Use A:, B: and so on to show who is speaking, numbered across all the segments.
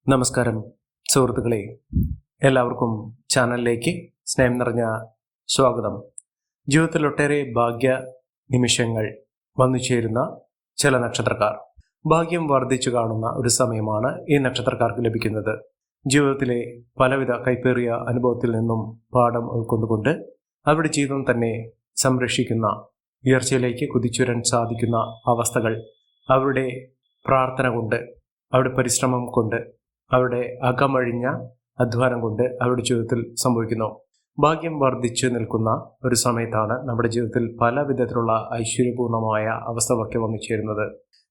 A: നമസ്കാരം സുഹൃത്തുക്കളെ, എല്ലാവർക്കും ചാനലിലേക്ക് സ്നേഹം നിറഞ്ഞ സ്വാഗതം. ജീവിതത്തിൽ ഒട്ടേറെ ഭാഗ്യ നിമിഷങ്ങൾ വന്നു ചേരുന്ന ചില നക്ഷത്രക്കാർ, ഭാഗ്യം വർദ്ധിച്ചു കാണുന്ന ഒരു സമയമാണ് ഈ നക്ഷത്രക്കാർക്ക് ലഭിക്കുന്നത്. ജീവിതത്തിലെ പലവിധ കൈപ്പേറിയ അനുഭവത്തിൽ നിന്നും പാഠം ഉൾക്കൊണ്ടുകൊണ്ട് അവരുടെ ജീവിതം തന്നെ സംരക്ഷിക്കുന്ന, ഉയർച്ചയിലേക്ക് കുതിച്ചുവരാൻ സാധിക്കുന്ന അവസ്ഥകൾ അവരുടെ പ്രാർത്ഥന കൊണ്ട്, അവരുടെ പരിശ്രമം കൊണ്ട്, അവരുടെ അകമഴിഞ്ഞ അധ്വാനം കൊണ്ട് അവരുടെ ജീവിതത്തിൽ സംഭവിക്കുന്നു. ഭാഗ്യം വർദ്ധിച്ചു നിൽക്കുന്ന ഒരു സമയത്താണ് നമ്മുടെ ജീവിതത്തിൽ പല വിധത്തിലുള്ള ഐശ്വര്യപൂർണമായ അവസ്ഥകളൊക്കെ വന്നു ചേരുന്നത്.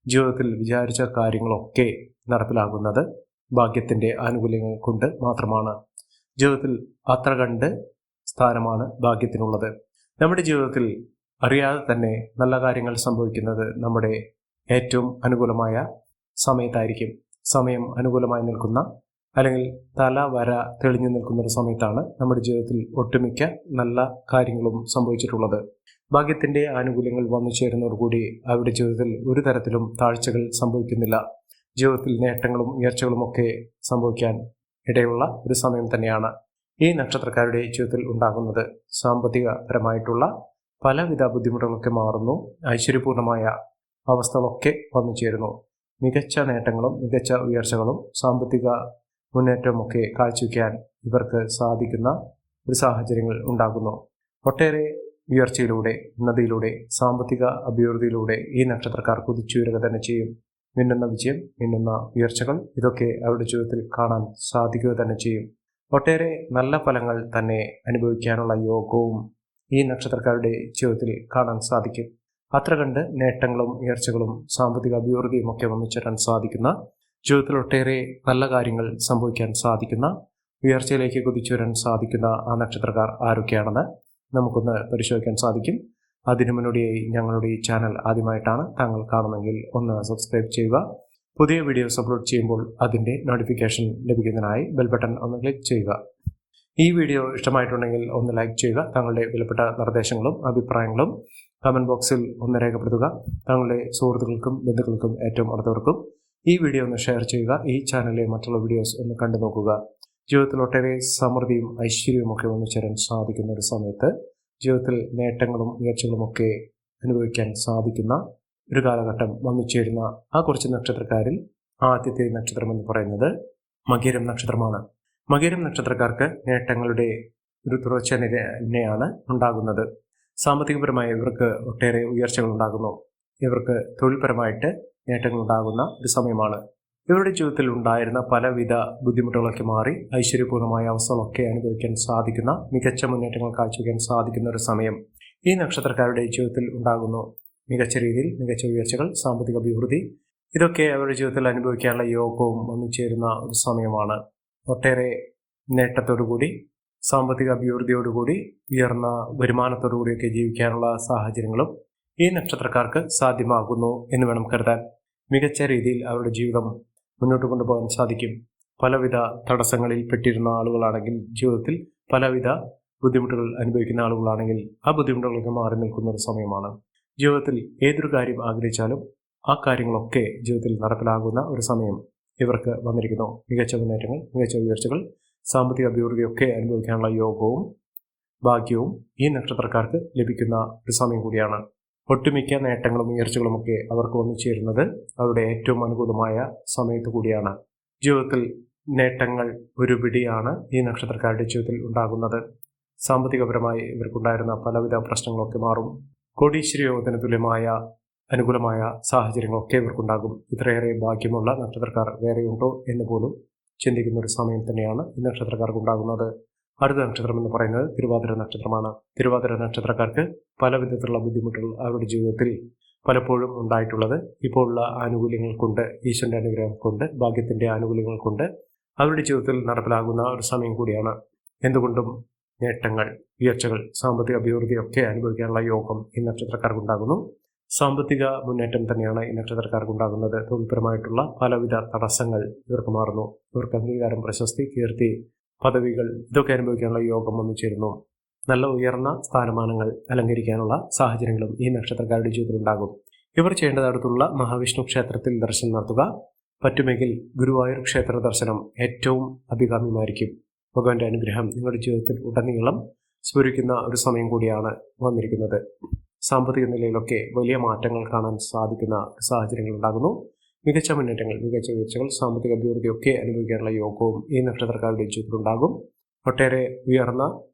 A: ജീവിതത്തിൽ വിചാരിച്ച കാര്യങ്ങളൊക്കെ നടപ്പിലാകുന്നത് ഭാഗ്യത്തിൻ്റെ ആനുകൂല്യങ്ങൾ കൊണ്ട് മാത്രമാണ്. ജീവിതത്തിൽ അത്ര കണ്ട് സ്ഥാനമാണ് ഭാഗ്യത്തിനുള്ളത്. നമ്മുടെ ജീവിതത്തിൽ അറിയാതെ തന്നെ നല്ല കാര്യങ്ങൾ സംഭവിക്കുന്നത് നമ്മുടെ ഏറ്റവും അനുകൂലമായ സമയത്തായിരിക്കും. സമയം അനുകൂലമായി നിൽക്കുന്ന, അല്ലെങ്കിൽ തല വര തെളിഞ്ഞു നിൽക്കുന്ന ഒരു സമയത്താണ് നമ്മുടെ ജീവിതത്തിൽ ഒട്ടുമിക്ക നല്ല കാര്യങ്ങളും സംഭവിച്ചിട്ടുള്ളത്. ഭാഗ്യത്തിൻ്റെ ആനുകൂല്യങ്ങൾ വന്നു ചേരുന്നതോടുകൂടി അവരുടെ ജീവിതത്തിൽ ഒരു തരത്തിലും താഴ്ചകൾ സംഭവിക്കുന്നില്ല. ജീവിതത്തിൽ നേട്ടങ്ങളും ഉയർച്ചകളും ഒക്കെ സംഭവിക്കാൻ ഇടയുള്ള ഒരു സമയം തന്നെയാണ് ഈ നക്ഷത്രക്കാരുടെ ജീവിതത്തിൽ ഉണ്ടാകുന്നത്. സാമ്പത്തികപരമായിട്ടുള്ള പലവിധ ബുദ്ധിമുട്ടുകളൊക്കെ മാറുന്നു. ഐശ്വര്യപൂർണമായ അവസ്ഥകളൊക്കെ വന്നു ചേരുന്നു. മികച്ച നേട്ടങ്ങളും മികച്ച ഉയർച്ചകളും സാമ്പത്തിക മുന്നേറ്റവുമൊക്കെ കാഴ്ചവെക്കാൻ ഇവർക്ക് സാധിക്കുന്ന ഒരു സാഹചര്യങ്ങൾ ഉണ്ടാകുന്നു. ഒട്ടേറെ ഉയർച്ചയിലൂടെ, ഉന്നതിയിലൂടെ, സാമ്പത്തിക അഭിവൃദ്ധിയിലൂടെ ഈ നക്ഷത്രക്കാർ കുതിച്ചുയരുക തന്നെ ചെയ്യും. മിന്നുന്ന വിജയം, മിന്നുന്ന ഉയർച്ചകൾ, ഇതൊക്കെ അവരുടെ ജീവിതത്തിൽ കാണാൻ സാധിക്കുക തന്നെ ചെയ്യും. ഒട്ടേറെ നല്ല ഫലങ്ങൾ തന്നെ അനുഭവിക്കാനുള്ള യോഗവും ഈ നക്ഷത്രക്കാരുടെ ജീവിതത്തിൽ കാണാൻ സാധിക്കും. അത്ര കണ്ട് നേട്ടങ്ങളും ഉയർച്ചകളും സാമ്പത്തിക അഭിവൃദ്ധിയും ഒക്കെ വന്നിച്ചേരാൻ സാധിക്കുന്ന, ജീവിതത്തിൽ ഒട്ടേറെ നല്ല കാര്യങ്ങൾ സംഭവിക്കാൻ സാധിക്കുന്ന, ഉയർച്ചയിലേക്ക് കുതിച്ചുവരാൻ സാധിക്കുന്ന ആ നക്ഷത്രക്കാർ ആരൊക്കെയാണെന്ന് നമുക്കൊന്ന് പരിശോധിക്കാൻ സാധിക്കും. അതിനു മുന്നോടിയായി ഞങ്ങളുടെ ഈ ചാനൽ ആദ്യമായിട്ടാണ് താങ്കൾ കാണുമെങ്കിൽ ഒന്ന് സബ്സ്ക്രൈബ് ചെയ്യുക. പുതിയ വീഡിയോസ് അപ്ലോഡ് ചെയ്യുമ്പോൾ അതിൻ്റെ നോട്ടിഫിക്കേഷൻ ലഭിക്കുന്നതിനായി ബെൽ ബട്ടൺ ഒന്ന് ക്ലിക്ക് ചെയ്യുക. ഈ വീഡിയോ ഇഷ്ടമായിട്ടുണ്ടെങ്കിൽ ഒന്ന് ലൈക്ക് ചെയ്യുക. താങ്കളുടെ വിലപ്പെട്ട നിർദ്ദേശങ്ങളും അഭിപ്രായങ്ങളും കമൻറ്റ് ബോക്സിൽ ഒന്ന് രേഖപ്പെടുത്തുക. താങ്കളുടെ സുഹൃത്തുക്കൾക്കും ബന്ധുക്കൾക്കും ഏറ്റവും അടുത്തവർക്കും ഈ വീഡിയോ ഒന്ന് ഷെയർ ചെയ്യുക. ഈ ചാനലിലെ മറ്റുള്ള വീഡിയോസ് ഒന്ന് കണ്ടു നോക്കുക. ജീവിതത്തിൽ ഒട്ടേറെ സമൃദ്ധിയും ഐശ്വര്യവും ഒക്കെ വന്നു ചേരാൻ സാധിക്കുന്ന ഒരു സമയത്ത്, ജീവിതത്തിൽ നേട്ടങ്ങളും ഉയർച്ചകളുമൊക്കെ അനുഭവിക്കാൻ സാധിക്കുന്ന ഒരു കാലഘട്ടം വന്നു ചേരുന്ന ആ കുറച്ച് നക്ഷത്രക്കാരിൽ ആദ്യത്തെ നക്ഷത്രം എന്ന് പറയുന്നത് മകരം നക്ഷത്രമാണ്. മകരം നക്ഷത്രക്കാർക്ക് നേട്ടങ്ങളുടെ ഒരു തുടർച്ച തന്നെയാണ് ഉണ്ടാകുന്നത്. സാമ്പത്തികപരമായി ഇവർക്ക് ഒട്ടേറെ ഉയർച്ചകൾ ഉണ്ടാകുന്നു. ഇവർക്ക് തൊഴിൽപരമായിട്ട് നേട്ടങ്ങൾ ഉണ്ടാകുന്ന ഒരു സമയമാണ്. ഇവരുടെ ജീവിതത്തിൽ ഉണ്ടായിരുന്ന പലവിധ ബുദ്ധിമുട്ടുകളൊക്കെ മാറി ഐശ്വര്യപൂർണമായ അവസ്ഥകളൊക്കെ അനുഭവിക്കാൻ സാധിക്കുന്ന, മികച്ച മുന്നേറ്റങ്ങൾ കാഴ്ചവെക്കാൻ സാധിക്കുന്ന ഒരു സമയം ഈ നക്ഷത്രക്കാരുടെ ജീവിതത്തിൽ ഉണ്ടാകുന്നു. മികച്ച രീതിയിൽ മികച്ച ഉയർച്ചകൾ, സാമ്പത്തിക അഭിവൃദ്ധി, ഇതൊക്കെ അവരുടെ ജീവിതത്തിൽ അനുഭവിക്കാനുള്ള യോഗവും വന്നു ചേരുന്ന ഒരു സമയമാണ്. ഒട്ടേറെ നേട്ടത്തോടുകൂടി, സാമ്പത്തിക അഭിവൃദ്ധിയോടുകൂടി, ഉയർന്ന വരുമാനത്തോടുകൂടിയൊക്കെ ജീവിക്കാനുള്ള സാഹചര്യങ്ങളും ഈ നക്ഷത്രക്കാർക്ക് സാധ്യമാകുന്നു എന്ന് വേണം കരുതാൻ. മികച്ച രീതിയിൽ അവരുടെ ജീവിതം മുന്നോട്ട് കൊണ്ടുപോകാൻ സാധിക്കും. പലവിധ തടസ്സങ്ങളിൽ പെട്ടിരുന്ന ആളുകളാണെങ്കിൽ, ജീവിതത്തിൽ പലവിധ ബുദ്ധിമുട്ടുകൾ അനുഭവിക്കുന്ന ആളുകളാണെങ്കിൽ ആ ബുദ്ധിമുട്ടുകളൊക്കെ മാറി നിൽക്കുന്ന ഒരു സമയമാണ്. ജീവിതത്തിൽ ഏതൊരു കാര്യം ആഗ്രഹിച്ചാലും ആ കാര്യങ്ങളൊക്കെ ജീവിതത്തിൽ നടപ്പിലാകുന്ന ഒരു സമയം ഇവർക്ക് വന്നിരിക്കുന്നു. മികച്ച മുന്നേറ്റങ്ങൾ, മികച്ച ഉയർച്ചകൾ, സാമ്പത്തിക അഭിവൃദ്ധിയൊക്കെ അനുഭവിക്കാനുള്ള യോഗവും ഭാഗ്യവും ഈ നക്ഷത്രക്കാർക്ക് ലഭിക്കുന്ന ഒരു സമയം കൂടിയാണ്. ഒട്ടുമിക്ക നേട്ടങ്ങളും ഉയർച്ചകളുമൊക്കെ അവർക്ക് വന്നു ചേരുന്നത് അവരുടെ ഏറ്റവും അനുകൂലമായ സമയത്ത് കൂടിയാണ്. ജീവിതത്തിൽ നേട്ടങ്ങൾ ഒരു പിടിയാണ് ഈ നക്ഷത്രക്കാരുടെ ജീവിതത്തിൽ ഉണ്ടാകുന്നത്. സാമ്പത്തികപരമായി ഇവർക്കുണ്ടായിരുന്ന പലവിധ പ്രശ്നങ്ങളൊക്കെ മാറും. കോടീശ്വര യോഗത്തിന് തുല്യമായ അനുകൂലമായ സാഹചര്യങ്ങളൊക്കെ ഇവർക്കുണ്ടാകും. ഇത്രയേറെ ഭാഗ്യമുള്ള നക്ഷത്രക്കാർ വേറെയുണ്ടോ എന്ന് പോലും ചിന്തിക്കുന്ന ഒരു സമയം തന്നെയാണ് ഈ നക്ഷത്രക്കാർക്കുണ്ടാകുന്നത്. അടുത്ത നക്ഷത്രം എന്ന് പറയുന്നത് തിരുവാതിര നക്ഷത്രമാണ്. തിരുവാതിര നക്ഷത്രക്കാർക്ക് പല വിധത്തിലുള്ള ബുദ്ധിമുട്ടുകൾ അവരുടെ ജീവിതത്തിൽ പലപ്പോഴും ഉണ്ടായിട്ടുള്ളത് ഇപ്പോഴുള്ള ആനുകൂല്യങ്ങൾ കൊണ്ട്, ഈശ്വരൻ്റെ അനുഗ്രഹം കൊണ്ട്, ഭാഗ്യത്തിൻ്റെ ആനുകൂല്യങ്ങൾ കൊണ്ട് അവരുടെ ജീവിതത്തിൽ നടപ്പിലാകുന്ന ഒരു സമയം കൂടിയാണ്. എന്തുകൊണ്ടും നേട്ടങ്ങൾ, ഉയർച്ചകൾ, സാമ്പത്തിക അഭിവൃദ്ധിയൊക്കെ അനുഭവിക്കാനുള്ള യോഗം ഈ നക്ഷത്രക്കാർക്കുണ്ടാകുന്നു. സാമ്പത്തിക മുന്നേറ്റം തന്നെയാണ് ഈ നക്ഷത്രക്കാർക്കുണ്ടാകുന്നത്. തൊഴിൽപരമായിട്ടുള്ള പലവിധ തടസ്സങ്ങൾ ഇവർക്ക് മാറുന്നു. ഇവർക്ക് അംഗീകാരം, പ്രശസ്തി, കീർത്തി, പദവികൾ, ഇതൊക്കെ അനുഭവിക്കാനുള്ള യോഗം വന്നു ചേരുന്നു. നല്ല ഉയർന്ന സ്ഥാനമാനങ്ങൾ അലങ്കരിക്കാനുള്ള സാഹചര്യങ്ങളും ഈ നക്ഷത്രക്കാരുടെ ജീവിതത്തിൽ ഉണ്ടാകും. ഇവർ ചെയ്യേണ്ടത് അടുത്തുള്ള മഹാവിഷ്ണു ക്ഷേത്രത്തിൽ ദർശനം നടത്തുക. പറ്റുമെങ്കിൽ ഗുരുവായൂർ ക്ഷേത്ര ദർശനം ഏറ്റവും അഭികാമ്യമായിരിക്കും. ഭഗവാന്റെ അനുഗ്രഹം നിങ്ങളുടെ ജീവിതത്തിൽ ഉടനീളം സ്ഫുരിക്കുന്ന ഒരു സമയം കൂടിയാണ് വന്നിരിക്കുന്നത്. സാമ്പത്തിക നിലയിലൊക്കെ വലിയ മാറ്റങ്ങൾ കാണാൻ സാധിക്കുന്ന സാഹചര്യങ്ങൾ ഉണ്ടാകുന്നു. മികച്ച മുന്നേറ്റങ്ങൾ, മികച്ച ഉയർച്ചകൾ, സാമ്പത്തിക അഭിവൃദ്ധിയൊക്കെ അനുഭവിക്കാനുള്ള യോഗവും ഈ നക്ഷത്രക്കാരുടെ ജീവിതത്തിലുണ്ടാകും. ഒട്ടേറെ ഉയർന്ന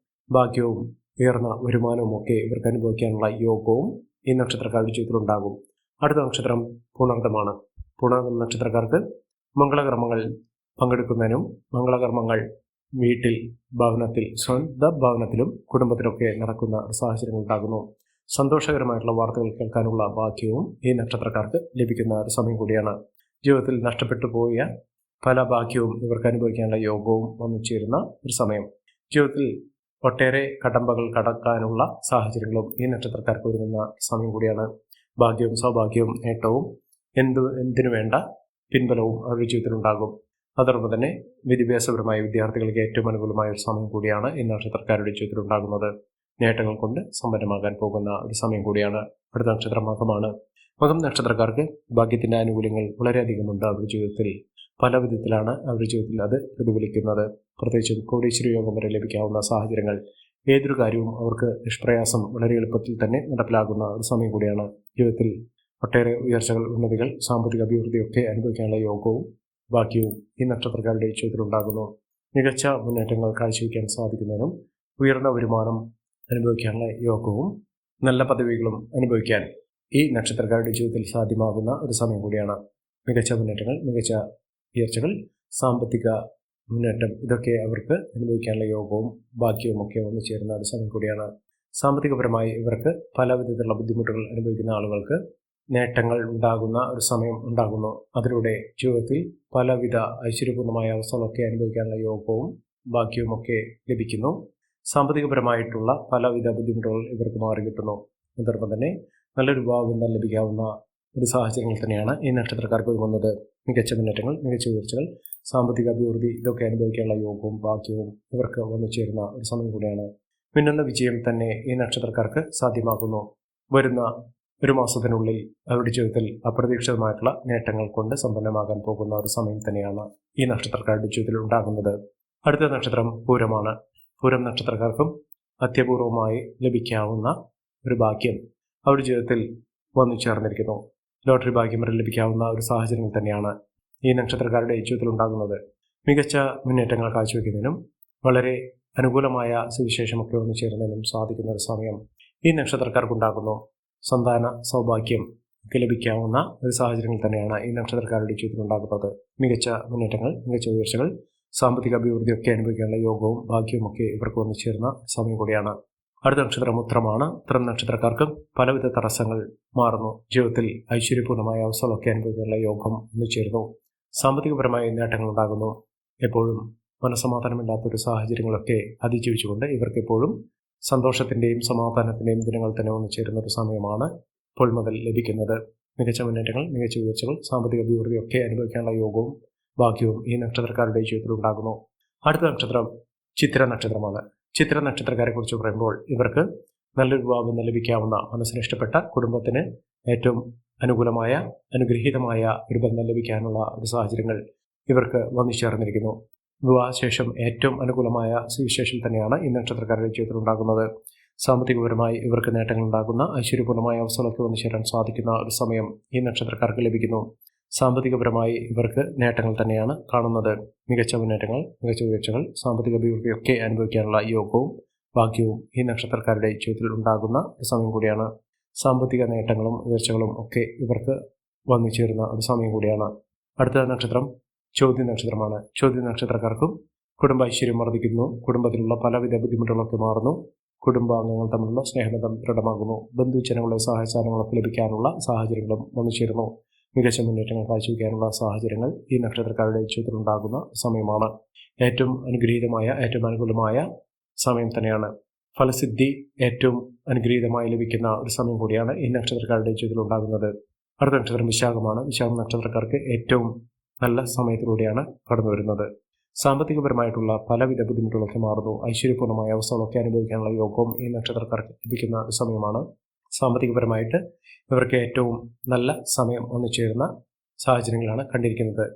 A: ഭാഗ്യവും ഉയർന്ന വരുമാനവും ഒക്കെ ഇവർക്ക് അനുഭവിക്കാനുള്ള യോഗവും ഈ നക്ഷത്രക്കാരുടെ ജീവിതത്തിലുണ്ടാകും. അടുത്ത നക്ഷത്രം പൂണാർദ്ധമാണ്. പൂണാർദ്ധം നക്ഷത്രക്കാർക്ക് മംഗളകർമ്മങ്ങൾ പങ്കെടുക്കുന്നതിനും മംഗളകർമ്മങ്ങൾ വീട്ടിൽ, ഭവനത്തിൽ, സ്വന്തം ഭവനത്തിലും കുടുംബത്തിലൊക്കെ നടക്കുന്ന സാഹചര്യങ്ങൾ ഉണ്ടാകുന്നു. സന്തോഷകരമായിട്ടുള്ള വാർത്തകൾ കേൾക്കാനുള്ള ഭാഗ്യവും ഈ നക്ഷത്രക്കാർക്ക് ലഭിക്കുന്ന ഒരു സമയം കൂടിയാണ്. ജീവിതത്തിൽ നഷ്ടപ്പെട്ടു പോയ പല ഭാഗ്യവും ഇവർക്ക് അനുഭവിക്കാനുള്ള യോഗവും വന്നു ചേരുന്ന ഒരു സമയം. ജീവിതത്തിൽ ഒട്ടേറെ കടമ്പകൾ കടക്കാനുള്ള സാഹചര്യങ്ങളും ഈ നക്ഷത്രക്കാർക്ക് ഒരുങ്ങുന്ന സമയം കൂടിയാണ്. ഭാഗ്യവും സൗഭാഗ്യവും നേട്ടവും എന്തിനു വേണ്ട പിൻബലവും അവരുടെ ജീവിതത്തിലുണ്ടാകും. അതോടൊപ്പം തന്നെ വിദ്യാഭ്യാസപരമായ വിദ്യാർത്ഥികൾക്ക് ഏറ്റവും അനുകൂലമായ ഒരു സമയം കൂടിയാണ് ഈ നക്ഷത്രക്കാരുടെ ജീവിതത്തിലുണ്ടാകുന്നത്. നേട്ടങ്ങൾ കൊണ്ട് സമ്പന്നമാകാൻ പോകുന്ന ഒരു സമയം കൂടിയാണ്. അടുത്ത നക്ഷത്രം മകമാണ്. മകം നക്ഷത്രക്കാർക്ക് ഭാഗ്യത്തിൻ്റെ ആനുകൂല്യങ്ങൾ വളരെയധികമുണ്ട്. അവരുടെ ജീവിതത്തിൽ പല വിധത്തിലാണ് അവരുടെ ജീവിതത്തിൽ അത് പ്രതിഫലിക്കുന്നത്. പ്രത്യേകിച്ചും കോടീശ്വര യോഗം വരെ ലഭിക്കാവുന്ന സാഹചര്യങ്ങൾ, ഏതൊരു കാര്യവും അവർക്ക് നിഷ്പ്രയാസം വളരെ എളുപ്പത്തിൽ തന്നെ നടപ്പിലാകുന്ന ഒരു സമയം കൂടിയാണ്. ജീവിതത്തിൽ ഒട്ടേറെ ഉയർച്ചകൾ, ഉന്നതികൾ, സാമ്പത്തിക അഭിവൃദ്ധിയൊക്കെ അനുഭവിക്കാനുള്ള യോഗവും ഭാഗ്യവും ഈ നക്ഷത്രക്കാരുടെ ജീവിതത്തിലുണ്ടാകുന്നു. മികച്ച മുന്നേറ്റങ്ങൾ കാഴ്ചവെക്കാൻ സാധിക്കുന്നതിനും ഉയർന്ന വരുമാനം അനുഭവിക്കാനുള്ള യോഗവും നല്ല പദവികളും അനുഭവിക്കാൻ ഈ നക്ഷത്രക്കാരുടെ ജീവിതത്തിൽ സാധ്യമാകുന്ന ഒരു സമയം കൂടിയാണ്. മികച്ച മുന്നേറ്റങ്ങൾ, മികച്ച ഉയർച്ചകൾ, സാമ്പത്തിക മുന്നേറ്റം ഇതൊക്കെ അവർക്ക് അനുഭവിക്കാനുള്ള യോഗവും ഭാഗ്യവും ഒക്കെ വന്നു ചേരുന്ന ഒരു സമയം കൂടിയാണ്. സാമ്പത്തികപരമായി ഇവർക്ക് പല വിധത്തിലുള്ള ബുദ്ധിമുട്ടുകൾ അനുഭവിക്കുന്ന ആളുകൾക്ക് നേട്ടങ്ങൾ ഉണ്ടാകുന്ന ഒരു സമയം ഉണ്ടാകുന്നു. അതിലൂടെ ജീവിതത്തിൽ പലവിധ ഐശ്വര്യപൂർണ്ണമായ അവസ്ഥകളൊക്കെ അനുഭവിക്കാനുള്ള യോഗവും ഭാഗ്യവും ഒക്കെ ലഭിക്കുന്നു. സാമ്പത്തികപരമായിട്ടുള്ള പലവിധ ബുദ്ധിമുട്ടുകൾ ഇവർക്ക് മാറി കിട്ടുന്നു. അതോടൊപ്പം തന്നെ നല്ലൊരു ഭാവബന്ധം ലഭിക്കാവുന്ന ഒരു സാഹചര്യങ്ങൾ തന്നെയാണ് ഈ നക്ഷത്രക്കാർക്ക് ഒരുങ്ങുന്നത്. മികച്ച മുന്നേറ്റങ്ങൾ, മികച്ച ഉയർച്ചകൾ, സാമ്പത്തിക അഭിവൃദ്ധി ഇതൊക്കെ അനുഭവിക്കാനുള്ള യോഗവും ഭാഗ്യവും ഇവർക്ക് വന്നു ചേരുന്ന ഒരു സമയം കൂടിയാണ്. മിന്നുന്ന വിജയം തന്നെ ഈ നക്ഷത്രക്കാർക്ക് സാധ്യമാകുന്നു. വരുന്ന ഒരു മാസത്തിനുള്ളിൽ അവരുടെ ജീവിതത്തിൽ അപ്രതീക്ഷിതമായിട്ടുള്ള നേട്ടങ്ങൾ കൊണ്ട് സമ്പന്നമാകാൻ പോകുന്ന ഒരു സമയം തന്നെയാണ് ഈ നക്ഷത്രക്കാരുടെ ജീവിതത്തിൽ ഉണ്ടാകുന്നത്. അടുത്ത നക്ഷത്രം പൂരമാണ്. പൂരം നക്ഷത്രക്കാർക്കും അത്യപൂർവമായി ലഭിക്കാവുന്ന ഒരു ഭാഗ്യം അവരുടെ ജീവിതത്തിൽ വന്നു ചേർന്നിരിക്കുന്നു. ലോട്ടറി ഭാഗ്യം വരെ ലഭിക്കാവുന്ന ഒരു സാഹചര്യങ്ങൾ തന്നെയാണ് ഈ നക്ഷത്രക്കാരുടെ ജീവിതത്തിൽ ഉണ്ടാകുന്നത്. മികച്ച മുന്നേറ്റങ്ങൾ കാഴ്ചവെക്കുന്നതിനും വളരെ അനുകൂലമായ സുവിശേഷമൊക്കെ വന്നു ചേരുന്നതിനും സാധിക്കുന്ന ഒരു സമയം ഈ നക്ഷത്രക്കാർക്കുണ്ടാകുന്നു. സന്താന സൗഭാഗ്യം ഒക്കെ ലഭിക്കാവുന്ന ഒരു സാഹചര്യങ്ങൾ തന്നെയാണ് ഈ നക്ഷത്രക്കാരുടെ ജീവിതത്തിൽ ഉണ്ടാകുന്നത്. മികച്ച മുന്നേറ്റങ്ങൾ, മികച്ച ഉയർച്ചകൾ, സാമ്പത്തിക അഭിവൃദ്ധിയൊക്കെ അനുഭവിക്കാനുള്ള യോഗവും ഭാഗ്യവും ഒക്കെ ഇവർക്ക് വന്നു ചേരുന്ന സമയം കൂടിയാണ്. അടുത്ത നക്ഷത്രം ഉത്രമാണ്. ഉത്രം നക്ഷത്രക്കാർക്കും പലവിധ തടസ്സങ്ങൾ മാറുന്നു. ജീവിതത്തിൽ ഐശ്വര്യപൂർണ്ണമായ അവസ്ഥകളൊക്കെ അനുഭവിക്കാനുള്ള യോഗം വന്നു ചേരുന്നു. സാമ്പത്തികപരമായ നേട്ടങ്ങൾ ഉണ്ടാകുന്നു. എപ്പോഴും മനസ്സമാധാനമില്ലാത്തൊരു സാഹചര്യങ്ങളൊക്കെ അതിജീവിച്ചുകൊണ്ട് ഇവർക്ക് എപ്പോഴും സന്തോഷത്തിൻ്റെയും സമാധാനത്തിൻ്റെയും ദിനങ്ങൾ തന്നെ വന്നു ചേരുന്ന ഒരു സമയമാണ് ഇപ്പോൾ മുതൽ ലഭിക്കുന്നത്. മികച്ച മുന്നേറ്റങ്ങൾ, മികച്ച ഉയർച്ചകൾ, സാമ്പത്തിക അഭിവൃദ്ധിയൊക്കെ അനുഭവിക്കാനുള്ള യോഗവും ഭാഗ്യവും ഈ നക്ഷത്രക്കാരുടെ ജീവിതത്തിൽ ഉണ്ടാകുന്നു. അടുത്ത നക്ഷത്രം ചിത്ര നക്ഷത്രമാണ്. ചിത്ര നക്ഷത്രക്കാരെ കുറിച്ച് പറയുമ്പോൾ ഇവർക്ക് നല്ലൊരു വിവാഹം ലഭിക്കാവുന്ന, മനസ്സിന് ഇഷ്ടപ്പെട്ട, കുടുംബത്തിന് ഏറ്റവും അനുകൂലമായ, അനുഗ്രഹീതമായ ഒരു ബന്ധം ലഭിക്കാനുള്ള ഒരു സാഹചര്യങ്ങൾ ഇവർക്ക് വന്നു ചേർന്നിരിക്കുന്നു. വിവാഹശേഷം ഏറ്റവും അനുകൂലമായ സുവിശേഷം തന്നെയാണ് ഈ നക്ഷത്രക്കാരുടെ ജീവിതത്തിൽ ഉണ്ടാകുന്നത്. സാമ്പത്തികപരമായി ഇവർക്ക് നേട്ടങ്ങൾ ഉണ്ടാകുന്ന, ഐശ്വര്യപൂർണ്ണമായ അവസ്ഥകളൊക്കെ വന്നു ചേരാൻ സാധിക്കുന്ന ഒരു സമയം ഈ നക്ഷത്രക്കാർക്ക് ലഭിക്കുന്നു. സാമ്പത്തികപരമായി ഇവർക്ക് നേട്ടങ്ങൾ തന്നെയാണ് കാണുന്നത്. മികച്ച മുന്നേറ്റങ്ങൾ, മികച്ച ഉയർച്ചകൾ, സാമ്പത്തിക അഭിവൃദ്ധിയൊക്കെ അനുഭവിക്കാനുള്ള യോഗവും ഭാഗ്യവും ഈ നക്ഷത്രക്കാരുടെ ജീവിതത്തിൽ ഉണ്ടാകുന്ന ഒരു സമയം കൂടിയാണ്. സാമ്പത്തിക നേട്ടങ്ങളും ഉയർച്ചകളും ഒക്കെ ഇവർക്ക് വന്നു ചേരുന്ന ഒരു സമയം കൂടിയാണ്. അടുത്ത നക്ഷത്രം ചോദ്യ നക്ഷത്രമാണ്. ചോദ്യ നക്ഷത്രക്കാർക്കും കുടുംബ ഐശ്വര്യം വർദ്ധിക്കുന്നു. കുടുംബത്തിലുള്ള പലവിധ ബുദ്ധിമുട്ടുകളൊക്കെ മാറുന്നു. കുടുംബാംഗങ്ങൾ തമ്മിലുള്ള സ്നേഹബന്ധം ദൃഢമാകുന്നു. ബന്ധുജനങ്ങളുടെ സഹായസാധനങ്ങളൊക്കെ ലഭിക്കാനുള്ള സാഹചര്യങ്ങളും വന്നു ചേരുന്നു. മികച്ച മുന്നേറ്റങ്ങൾ കാഴ്ചവെക്കാനുള്ള സാഹചര്യങ്ങൾ ഈ നക്ഷത്രക്കാരുടെ ജീവിതത്തിലുണ്ടാകുന്ന സമയമാണ്. ഏറ്റവും അനുഗ്രഹീതമായ, ഏറ്റവും അനുകൂലമായ സമയം തന്നെയാണ്. ഫലസിദ്ധി ഏറ്റവും അനുഗ്രഹീതമായി ലഭിക്കുന്ന ഒരു സമയം കൂടിയാണ് ഈ നക്ഷത്രക്കാരുടെ ജീവിതത്തിൽ ഉണ്ടാകുന്നത്. അടുത്ത നക്ഷത്രം വിശാഖമാണ്. വിശാഖം നക്ഷത്രക്കാർക്ക് ഏറ്റവും നല്ല സമയത്തിലൂടെയാണ് കടന്നു വരുന്നത്. സാമ്പത്തികപരമായിട്ടുള്ള പലവിധ ബുദ്ധിമുട്ടുകളൊക്കെ മാറുന്നു. ഐശ്വര്യപൂർണ്ണമായ അവസ്ഥകളൊക്കെ അനുഭവിക്കാനുള്ള യോഗവും ഈ നക്ഷത്രക്കാർക്ക് ലഭിക്കുന്ന ഒരു സമയമാണ്. സാമ്പത്തികപരമായിട്ട് ഇവർക്ക് ഏറ്റവും നല്ല സമയം വന്നു ചേരുന്ന സാഹചര്യങ്ങളാണ് കണ്ടിരിക്കുന്നത്.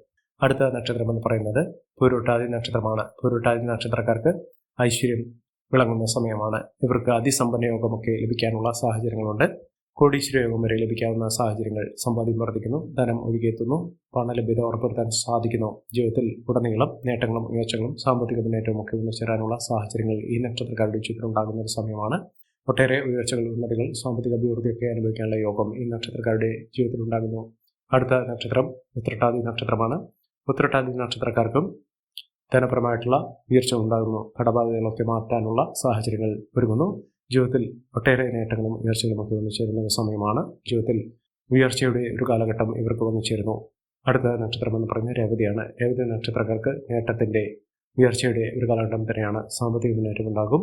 A: അടുത്ത നക്ഷത്രം എന്ന് പറയുന്നത് പൂരോട്ടാതി നക്ഷത്രമാണ്. പൂരോട്ടാതി നക്ഷത്രക്കാർക്ക് ഐശ്വര്യം വിളങ്ങുന്ന സമയമാണ്. ഇവർക്ക് അതിസമ്പന്ന യോഗമൊക്കെ ലഭിക്കാനുള്ള സാഹചര്യങ്ങളുണ്ട്. കോടീശ്വര യോഗം വരെ ലഭിക്കാവുന്ന സാഹചര്യങ്ങൾ, സമ്പാദ്യം വർദ്ധിക്കുന്നു, ധനം ഒഴുകിയെത്തുന്നു, പണലഭ്യത ഉറപ്പുവരുത്താൻ സാധിക്കുന്നു. ജീവിതത്തിൽ ഉടനീളം നേട്ടങ്ങളും ഉയർച്ചകളും സാമ്പത്തിക മുന്നേറ്റവും ഒക്കെ ഉന്നയിച്ചേരാനുള്ള സാഹചര്യങ്ങൾ ഈ നക്ഷത്രക്കാരുടെ ജീവിതത്തിൽ ഉണ്ടാകുന്ന ഒരു സമയമാണ്. ഒട്ടേറെ ഉയർച്ചകൾ, ഉന്നതികൾ, സാമ്പത്തിക അഭിവൃദ്ധിയൊക്കെ അനുഭവിക്കാനുള്ള യോഗം ഈ നക്ഷത്രക്കാരുടെ ജീവിതത്തിൽ ഉണ്ടാകുന്നു. അടുത്ത നക്ഷത്രം ഉത്രട്ടാതി നക്ഷത്രമാണ്. ഉത്രട്ടാതി നക്ഷത്രക്കാർക്കും ധനപരമായിട്ടുള്ള ഉയർച്ച ഉണ്ടാകുന്നു. കടബാധ്യതകളൊക്കെ മാറ്റാനുള്ള സാഹചര്യങ്ങൾ ഒരുങ്ങുന്നു. ജീവിതത്തിൽ ഒട്ടേറെ നേട്ടങ്ങളും ഉയർച്ചകളും ഒക്കെ വന്നു ചേരുന്ന സമയമാണ്. ജീവിതത്തിൽ ഉയർച്ചയുടെ ഒരു കാലഘട്ടം ഇവർക്ക് വന്നു ചേരുന്നു. അടുത്ത നക്ഷത്രം എന്ന് പറയുന്നത് രേവതിയാണ്. രേവതി നക്ഷത്രക്കാർക്ക് നേട്ടത്തിൻ്റെ ഉയർച്ചയുടെ ഒരു കാലഘട്ടം തന്നെയാണ്. സാമ്പത്തിക മുന്നേറ്റം ഉണ്ടാകും.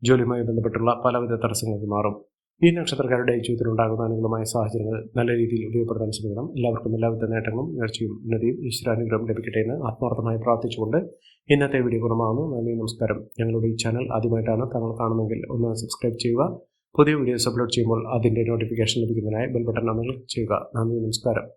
A: ജോലിയുമായി ബന്ധപ്പെട്ടുള്ള പലവിധ തടസ്സങ്ങൾക്ക് മാറും. ഈ നക്ഷത്രക്കാരുടെ ജീവിതത്തിൽ ഉണ്ടാകുന്ന അനുകൂലമായ സാഹചര്യങ്ങൾ നല്ല രീതിയിൽ ഉപയോഗപ്പെടുത്താൻ ശ്രമിക്കണം. എല്ലാവർക്കും എല്ലാവിധ നേട്ടങ്ങളും ഉയർച്ചയും ഉന്നതിയും ഈശ്വരാനുഗ്രഹം ലഭിക്കട്ടെ എന്ന് ആത്മാർത്ഥമായി പ്രാർത്ഥിച്ചുകൊണ്ട് ഇന്നത്തെ വീഡിയോ പൂർണ്ണമാകുന്നു. നന്ദി, നമസ്കാരം. ഞങ്ങളുടെ ഈ ചാനൽ ആദ്യമായിട്ടാണ് താങ്കൾ കാണുന്നതെങ്കിൽ ഒന്ന് സബ്സ്ക്രൈബ് ചെയ്യുക. പുതിയ വീഡിയോസ് അപ്ലോഡ് ചെയ്യുമ്പോൾ അതിൻ്റെ നോട്ടിഫിക്കേഷൻ ലഭിക്കുന്നതിനായി ബെൽ ബട്ടൺ ഒന്ന് ക്ലിക്ക് ചെയ്യുക. നന്ദി, നമസ്കാരം.